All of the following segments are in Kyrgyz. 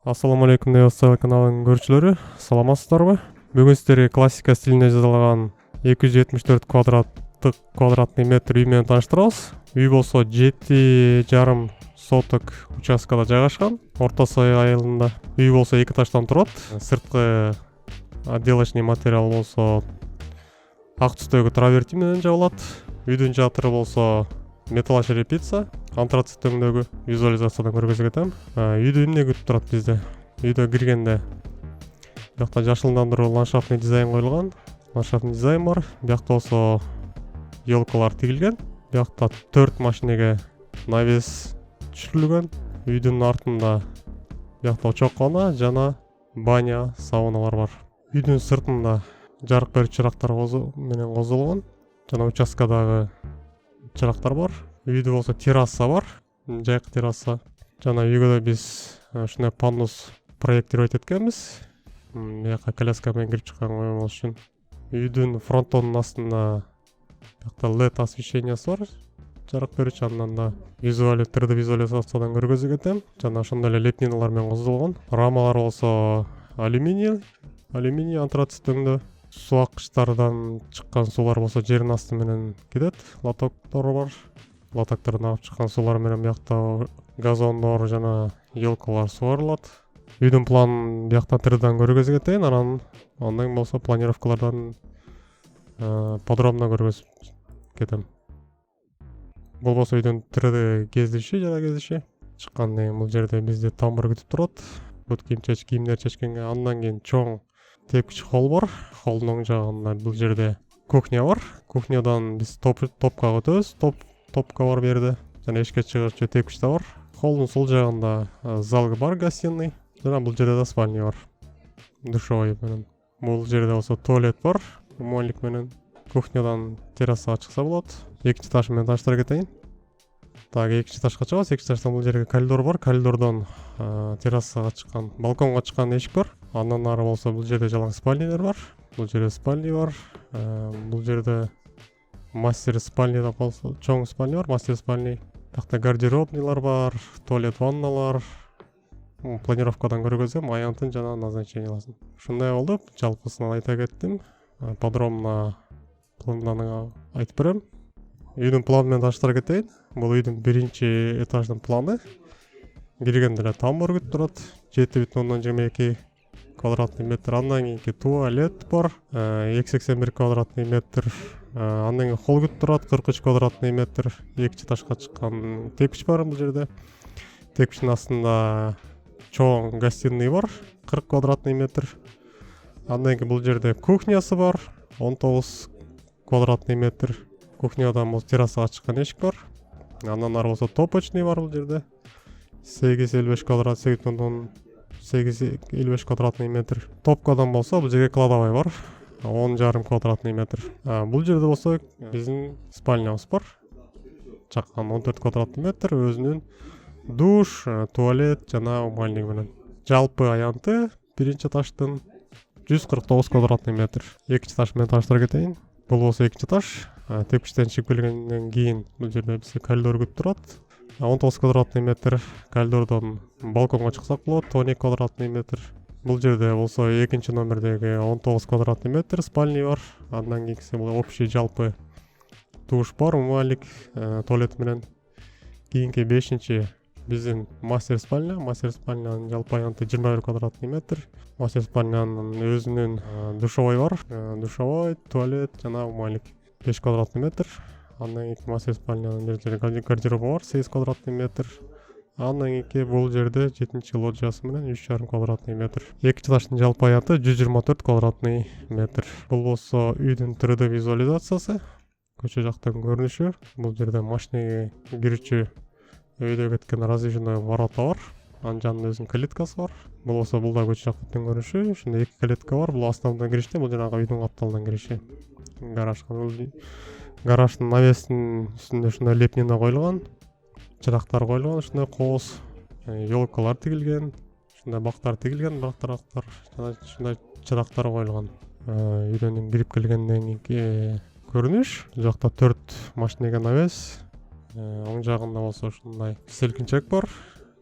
Ассаламу алейкум Неостава каналының көршілері, саламатсыздарбы? Бүгін сіздерге классика стилінде жазылған 274 квадратный метр үймен таныштырамыз. Үй болса 7,5 соток участкада жайгашкан, Орта Сай айылында. Үй болса 2 этаждан турат. Сырткы отделочный материал болса ак түстөгү траверти менен жабылат. Үйдүн жатыры болса металлочерепица, антрацит төңдөгү визуализациядан көргөзүп кетем. Үйдү эмне күтүп турат бизде? Үйдө киргенде биякта жашылдандыруу ландшафтный дизайн коюлган. Ландшафтный дизайн бар. Биякта болсо елкалар тигилген. Биякта 4 машинеге навес түшүрүлгөн. Үйдүн артында биякта чоккона жана баня, сауналар бар. Үйдүн сыртында жарык берүүчү чырактар менен козулган. Жана участкадагы чырактар бар. Үйдө болсо терраса бар, жайкы терраса. Жана үйгө да биз ушундай пандус проектировать эткенбиз. Бияка коляска менен кирип чыккан болуш үчүн. Үйдүн фронтонун астында биякта LED освещениясы бар. Жарык берүүчү, андан да 3D визуализациядан көргөзүп кетем. Жана ошондой эле лепниналар менен козулган. Рамалар болсо алюминий антрацит төңдө. Суу аккычтардан чыккан суулар болсо жердин асты менен кетет. Лотоктор бар. Лотоктордон агып чыккан суулар менен биякта газондор жана елкалар сугарылат. Үйдүн планын бияктан 3D'дан көргөзүп кетейин, андан болсо планировкалардан подробно көргөзүп кетем. Бул болсо үйдүн 3D кездиши чыккандан кийин бул жерде бизди тамбур күтүп турат. Бут кийимдер чечкенге, андан кийин чоң тепкич холл бар. Холдун оң жагында бул жерде кухня бар. Кухнядан биз топка өтөбүз. Топка бар берде. Жана эшикке чыгышы тепкич да бар. Холдун сол жагында зал бар, гостиный. Жана бул жерде да спальня бар. Душевой менен. Бул жерде болсо туалет бар, умывальник менен. Кухнядан террасага чыкса болот. Экинчи этаж менен таныштыра кетейин. Так, экинчи этажга чыгабыз. Экинчи этаждан бул жерге коридор бар. Коридордон террасага чыккан, балконго чыккан эшик бар. Андан ары болсо бул жерде жалаң спальнялар бар. Бул жерде спальня бар. Бул жерде мастер спальня болсо чоң спальня бар, мастер спальня. Такта гардеробныйлар бар, туалет, ванналар. Планировкадан көргөзөм, аянтын жана назначенияласын. Ушундай болду. Жалпысын айта кеттим. Подробно планын айтып берем. Үйдүн планы менен таныштыра кетейин. Бул үйдүн 1 этаждын планы. Киргенде эле тамбур күтүп турат. 7,22 квадратный метр. Андан кийинки туалет бар. 281 квадратный метр. Андан кийин холл күтүп турат. 43 квадратный метр. Экинчи этажга чыккан тепкич бар бул жерде. Тепкичтин астында чоң гостиный бар. 40 квадратный метр. Андан кийин бул жерде кухнясы бар. 19 квадратный метр. Кухнядан бул террасага чыккан эшик бар. Андан ары болсо топочный бар бул жерде. 8,55 квадратный метр. Топкадан болсо бул жерге кладовой бар. 10,5 квадратный метр. Бул жерде болсо биздин спальнябыз бар. Чаккан 14 квадратный метр, өзүнүн душ, туалет жана умывальник менен. Жалпы аянты 1 этаждын 149 квадратный метр. Экинчи этаж менен таныштыра кетейин. Бул болсо экинчи этаж. Тепкичтен чыгып келгенден кийин бул жерде бизди коридор күтүп турат. 19 квадратный метр. Коридордон балконго чыксак болот. 12 квадратный метр. Бул жерде болсо экинчи номердеги 19 квадратный метр спальня бар. Андан кийинкиси бул общий жалпы душ бар, умывальник, туалет менен. Кийинки 5-чи биздин мастер спальня. Мастер спальнянын жалпы аянты 21 квадратный метр. Мастер спальнянын өзүнүн душевой бар. Душевой, туалет жана умывальник. 5 квадратный метр. Андан кийинки мастер спальнянын жерде гардеробу бар, 8 квадратный метр. Андан кийинки бул жерде 7-чи лоджиясы менен 3,5 квадратный метр. Экинчи этаждын жалпы аянты 124 квадратный метр. Бул болсо үйдүн 3D визуализациясы, көчө жактан көрүнүшү. Бул жерде машинеге кирүүчү өйдө кеткен разъезженный ворота бар. Анын жанында өзүнүн калиткасы бар. Бул болсо бул да көчө жактан көрүнүшү. Ушундай 2 калитка бар. Бул основной кириште, бул жанагы үйдүн капталдан кириши. Гараждын навестин үстүндө ушундай лепнина коюлган. Чырактар коюлган, ушундай кооз, елкалар тигилген, ушундай бактар тигилген, бактар жана ушундай чырактар коюлган. Үйдөн кирип келгенден кийинки көрүнүш. Бул жакта 4 машинеге навес. Оң жагында болсо ушундай селкинчек бар.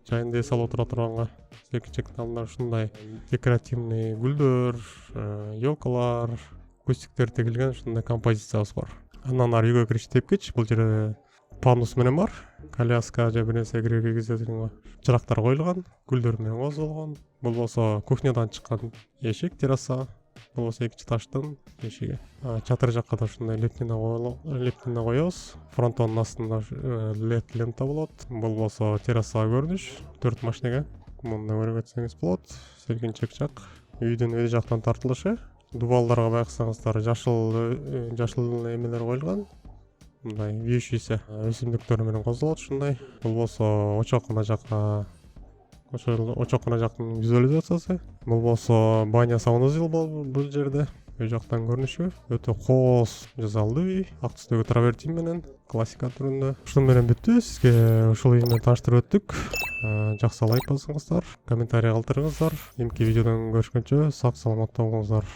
жайында эс алып отура турганга. Экинчи кнагында ушундай декоративный гүлдөр, елкалар, кустиктер тегилген ушундай композициябыз бар. Андан ары үйгө кириш тепкич. Бул жерде пандус менен бар. Коляска же бир нерсе киргизетингүү чырактар коюлган, гүлдөр менен козулган. Бул болсо кухнядан чыккан эшик, терраса. Бул болсо экинчи таштын эшиги. Чатыр жакка да ушундай лептина коебуз. Фронтондун астында LED лента болот. Бул болсо террасага көрүнүш 4 машинеге. Мында көрүп өтсөңүз болот. Селкинчек жак. Үйдүн өз жактан тартылышы. Дубалдарга байкасаңыздар жашыл эмелер коюлган. Мындай вьющийся өсүмдүктөр менен козулот ушундай. Бул болсо очокуна жакка очокуна жактын визуализациясы. Бул болсо баня санузел бул жерде. Үй жактан көрүнүшү өтө кооз жасалды үй. Ак түстөгү травертин менен классика түрүндө. Ушун менен бүттү. Сизге ушул үй менен тааныштырып өттүк. Жакшы лайк басыңыздар, комментарий калтырыңыздар. Эмки видеодон көрүшкөнчө сак саламатта болуңуздар.